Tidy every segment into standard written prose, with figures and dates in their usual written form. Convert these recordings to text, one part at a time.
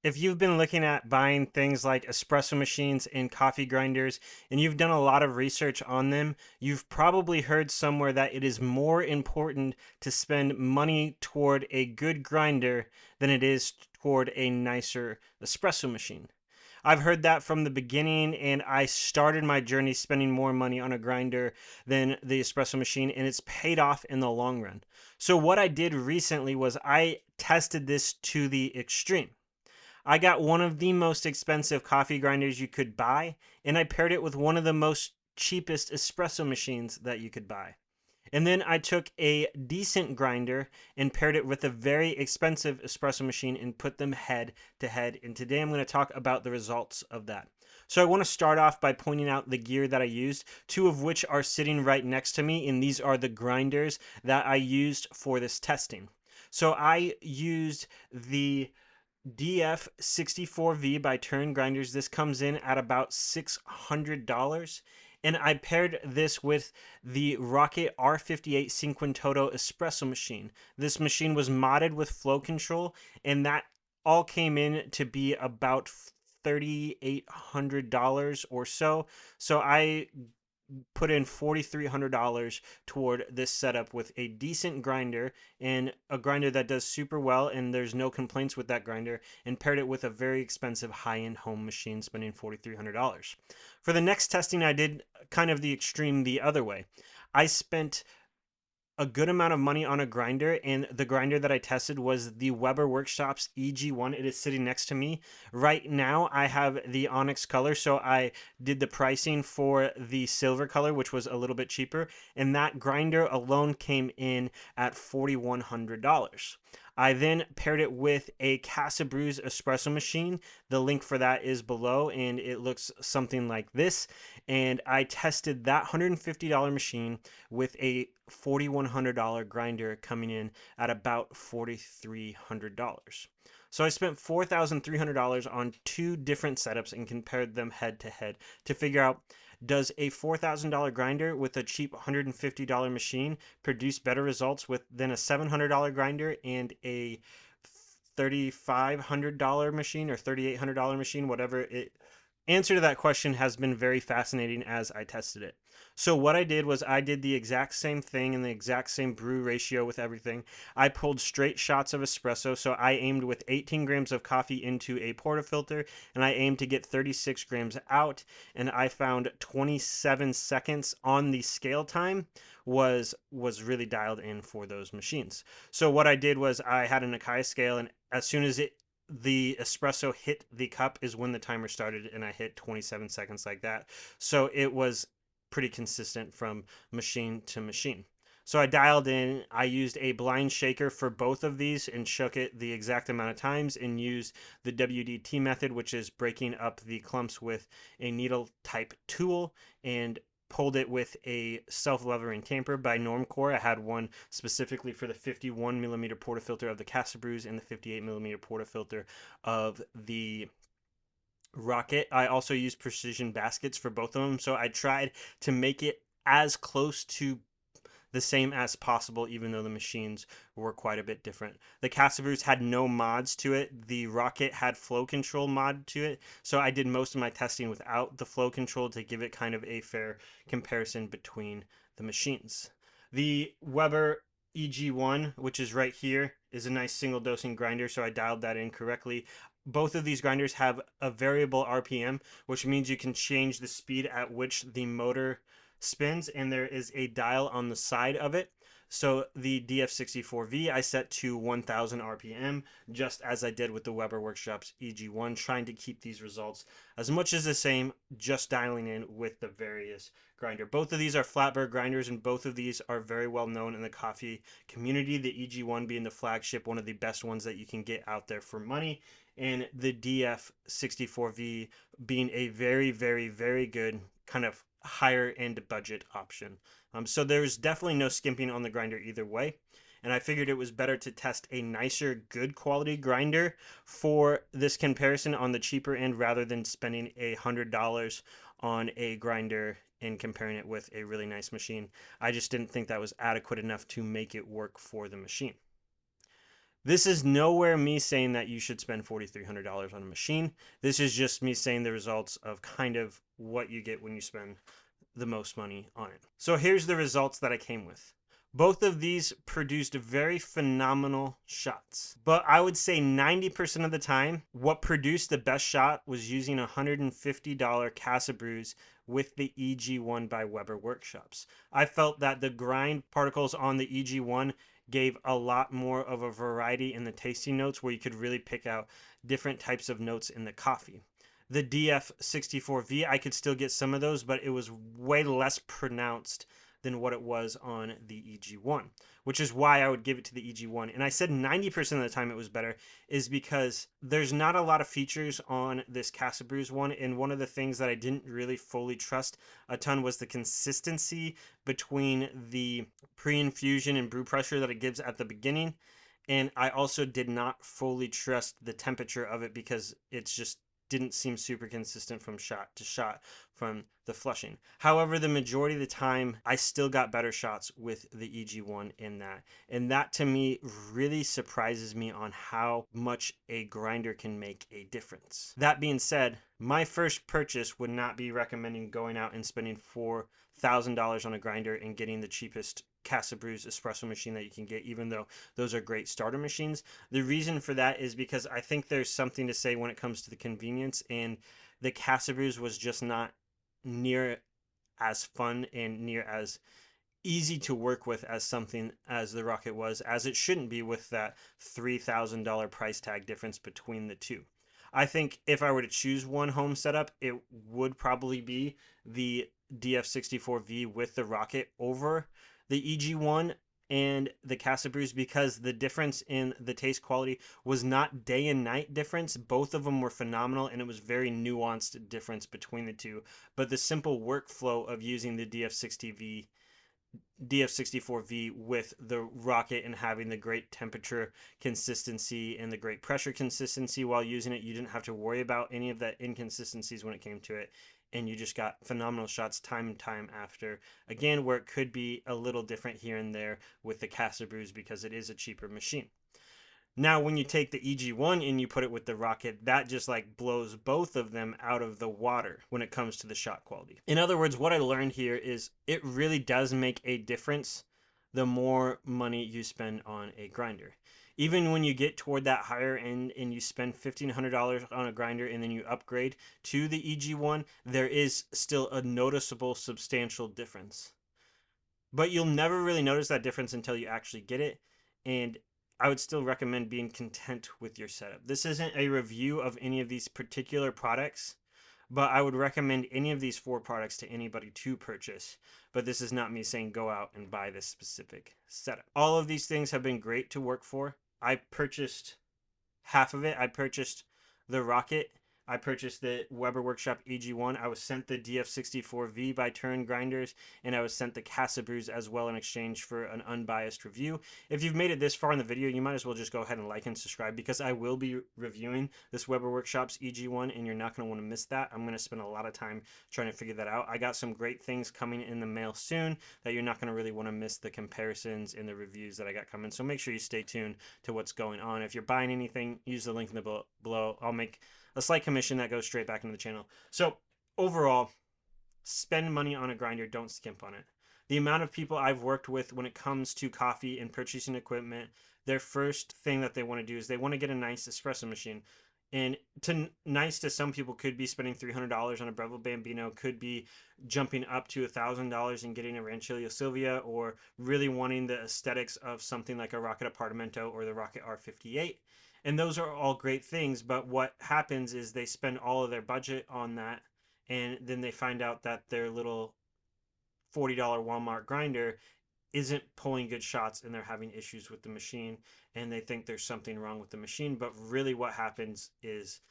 If you've been looking at buying things like espresso machines and coffee grinders, and you've done a lot of research on them, you've probably heard somewhere that it is more important to spend money toward a good grinder than it is toward a nicer espresso machine. I've heard that from the beginning, and I started my journey spending more money on a grinder than the espresso machine, and it's paid off in the long run. So, what I did recently was I tested this to the extreme. I got one of the most expensive coffee grinders you could buy, and I paired it with one of the most cheapest espresso machines that you could buy. And then I took a decent grinder and paired it with a very expensive espresso machine and put them head to head. And today I'm going to talk about the results of that. So I want to start off by pointing out the gear that I used, two of which are sitting right next to me, and these are the grinders that I used for this testing. So I used the Df64v by Turin Grinders. This comes in at about $600. And I paired this with the Rocket R58 Cinquentotto espresso machine. This machine was modded with flow control, and that all came in to be about $3,800 or so. So I put in $4,300 toward this setup with a decent grinder and a grinder that does super well, and there's no complaints with that grinder, and paired it with a very expensive high-end home machine, spending $4,300. For the next testing, I did kind of the extreme the other way. I spent a good amount of money on a grinder, and the grinder that I tested was the Weber Workshops EG1. It is sitting next to me right now. I have the onyx color, so I did the pricing for the silver color, which was a little bit cheaper, and that grinder alone came in at $4,100. I then paired it with a Casabrews espresso machine. The link for that is below, and it looks something like this. And I tested that $150 machine with a $4,100 grinder, coming in at about $4,300. So I spent $4,300 on two different setups and compared them head to head to figure out, does a $4,000 grinder with a cheap $150 machine produce better results than a $700 grinder and a $3,500 machine or $3,800 machine, whatever it. Answer to that question has been very fascinating as I tested it. So what I did was I did the exact same thing and the exact same brew ratio with everything. I pulled straight shots of espresso, so I aimed with 18 grams of coffee into a portafilter, and I aimed to get 36 grams out, and I found 27 seconds on the scale time was really dialed in for those machines. So what I did was I had an Akai scale, and as soon as the espresso hit the cup is when the timer started, and I hit 27 seconds like that. So it was pretty consistent from machine to machine. So I dialed in, I used a blind shaker for both of these and shook it the exact amount of times, and used the WDT method, which is breaking up the clumps with a needle type tool, and pulled it with a self-leveling tamper by Normcore. I had one specifically for the 51 millimeter portafilter of the Casabrews and the 58 millimeter portafilter of the Rocket. I also used precision baskets for both of them, so I tried to make it as close to the same as possible, even though the machines were quite a bit different. The Casabrews had no mods to it. The Rocket had flow control mod to it, so I did most of my testing without the flow control to give it kind of a fair comparison between the machines. The Weber EG1, which is right here, is a nice single dosing grinder, so I dialed that in correctly. Both of these grinders have a variable RPM, which means you can change the speed at which the motor spins, and there is a dial on the side of it. So the Df64v I set to 1000 RPM, just as I did with the Weber Workshops EG1, trying to keep these results as much as the same, just dialing in with the various grinder. Both of these are flatbed grinders, and both of these are very well known in the coffee community, the EG1 being the flagship, one of the best ones that you can get out there for money, and the Df64v being a very, very, very good kind of higher end budget option. So there's definitely no skimping on the grinder either way. And I figured it was better to test a nicer, good quality grinder for this comparison on the cheaper end, rather than spending $100 on a grinder and comparing it with a really nice machine. I just didn't think that was adequate enough to make it work for the machine. This is nowhere me saying that you should spend $4,300 on a machine. This is just me saying the results of kind of what you get when you spend the most money on it. So here's the results that I came with. Both of these produced very phenomenal shots. But I would say 90% of the time, what produced the best shot was using a $150 Casabrews with the EG1 by Weber Workshops. I felt that the grind particles on the EG1 gave a lot more of a variety in the tasting notes where you could really pick out different types of notes in the coffee. The Df64v, I could still get some of those, but it was way less pronounced than what it was on the EG1, which is why I would give it to the EG1. And I said 90% of the time it was better is because there's not a lot of features on this Casabrews one. And one of the things that I didn't really fully trust a ton was the consistency between the pre-infusion and brew pressure that it gives at the beginning. And I also did not fully trust the temperature of it because it's just didn't seem super consistent from shot to shot from the flushing. However, the majority of the time, I still got better shots with the EG1 in that. And that to me really surprises me on how much a grinder can make a difference. That being said, my first purchase would not be recommending going out and spending $4,000 on a grinder and getting the cheapest Casabrews espresso machine that you can get, even though those are great starter machines. The reason for that is because I think there's something to say when it comes to the convenience, and the Casabrews was just not near as fun and near as easy to work with as something as the Rocket was, as it shouldn't be with that $3,000 price tag difference between the two. I think if I were to choose one home setup, it would probably be the Df64v with the Rocket over the EG1 and the Casabrews, because the difference in the taste quality was not day and night difference. Both of them were phenomenal, and it was very nuanced difference between the two. But the simple workflow of using the Df64v with the Rocket and having the great temperature consistency and the great pressure consistency while using it, you didn't have to worry about any of that inconsistencies when it came to it, and you just got phenomenal shots time and time after. Again, where it could be a little different here and there with the Casabrews because it is a cheaper machine. Now, when you take the EG1 and you put it with the Rocket, that just like blows both of them out of the water when it comes to the shot quality. In other words, what I learned here is it really does make a difference the more money you spend on a grinder. Even when you get toward that higher end and you spend $1,500 on a grinder and then you upgrade to the EG1, there is still a noticeable, substantial difference. But you'll never really notice that difference until you actually get it. And I would still recommend being content with your setup. This isn't a review of any of these particular products, but I would recommend any of these 4 products to anybody to purchase. But this is not me saying go out and buy this specific setup. All of these things have been great to work for. I purchased half of it. I purchased the Rocket. I purchased the Weber Workshop EG1. I was sent the Df64v by Turin Grinders, and I was sent the Casabrews as well in exchange for an unbiased review. If you've made it this far in the video, you might as well just go ahead and like and subscribe, because I will be reviewing this Weber Workshops EG1, and you're not going to want to miss that. I'm going to spend a lot of time trying to figure that out. I got some great things coming in the mail soon that you're not going to really want to miss the comparisons and the reviews that I got coming. So make sure you stay tuned to what's going on. If you're buying anything, use the link in the below. I'll make a slight commission that goes straight back into the channel. So overall, spend money on a grinder, don't skimp on it. The amount of people I've worked with when it comes to coffee and purchasing equipment, their first thing that they want to do is they want to get a nice espresso machine. And nice to some people could be spending $300 on a Breville Bambino, could be jumping up to $1,000 and getting a Rancilio Silvia, or really wanting the aesthetics of something like a Rocket Apartamento or the Rocket R58. And those are all great things, but what happens is they spend all of their budget on that, and then they find out that their little $40 Walmart grinder isn't pulling good shots, and they're having issues with the machine, and they think there's something wrong with the machine, but really what happens is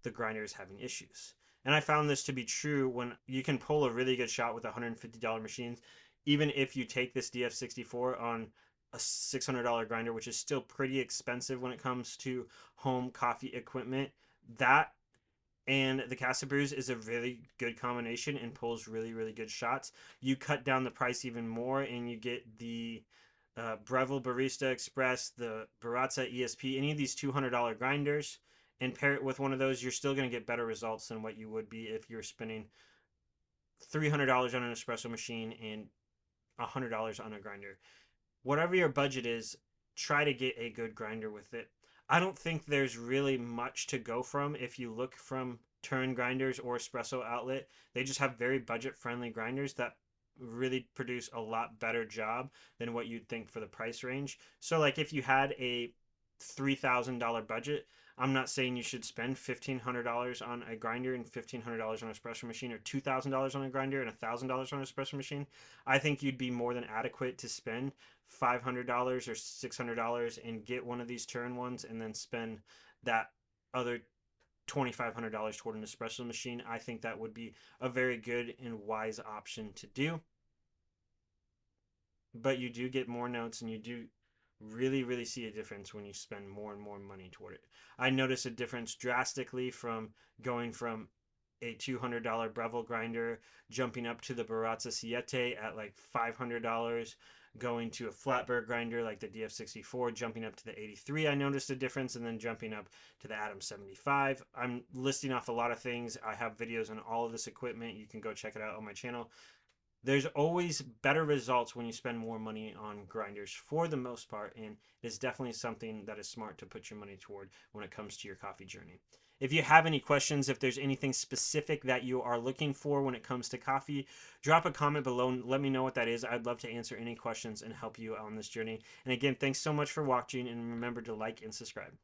the grinder is having issues. And I found this to be true when you can pull a really good shot with $150 machines, even if you take this Df64 on a $600 grinder, which is still pretty expensive when it comes to home coffee equipment. That and the Casabrews is a really good combination and pulls really, really good shots. You cut down the price even more, and you get the Breville Barista Express, the Baratza ESP, any of these $200 grinders, and pair it with one of those, you're still going to get better results than what you would be if you're spending $300 on an espresso machine and $100 on a grinder. Whatever your budget is, try to get a good grinder with it. I don't think there's really much to go from if you look from Turin grinders or Espresso Outlet. They just have very budget friendly grinders that really produce a lot better job than what you'd think for the price range. So like if you had a $3,000 budget, I'm not saying you should spend $1,500 on a grinder and $1,500 on an espresso machine, or $2,000 on a grinder and $1,000 on an espresso machine. I think you'd be more than adequate to spend $500 or $600 and get one of these turn ones, and then spend that other $2,500 toward an espresso machine. I think that would be a very good and wise option to do. But you do get more notes, and you do really see a difference when you spend more and more money toward it. I notice a difference drastically from going from a $200 Breville grinder, jumping up to the Baratza Siete at like $500, going to a flatbed grinder like the Df64, jumping up to the 83. I noticed a difference, and then jumping up to the Atom 75. I'm listing off a lot of things. I have videos on all of this equipment. You can go check it out on my channel. There's always better results when you spend more money on grinders for the most part, and it's definitely something that is smart to put your money toward when it comes to your coffee journey. If you have any questions, if there's anything specific that you are looking for when it comes to coffee, drop a comment below and let me know what that is. I'd love to answer any questions and help you on this journey. And again, thanks so much for watching, and remember to like and subscribe.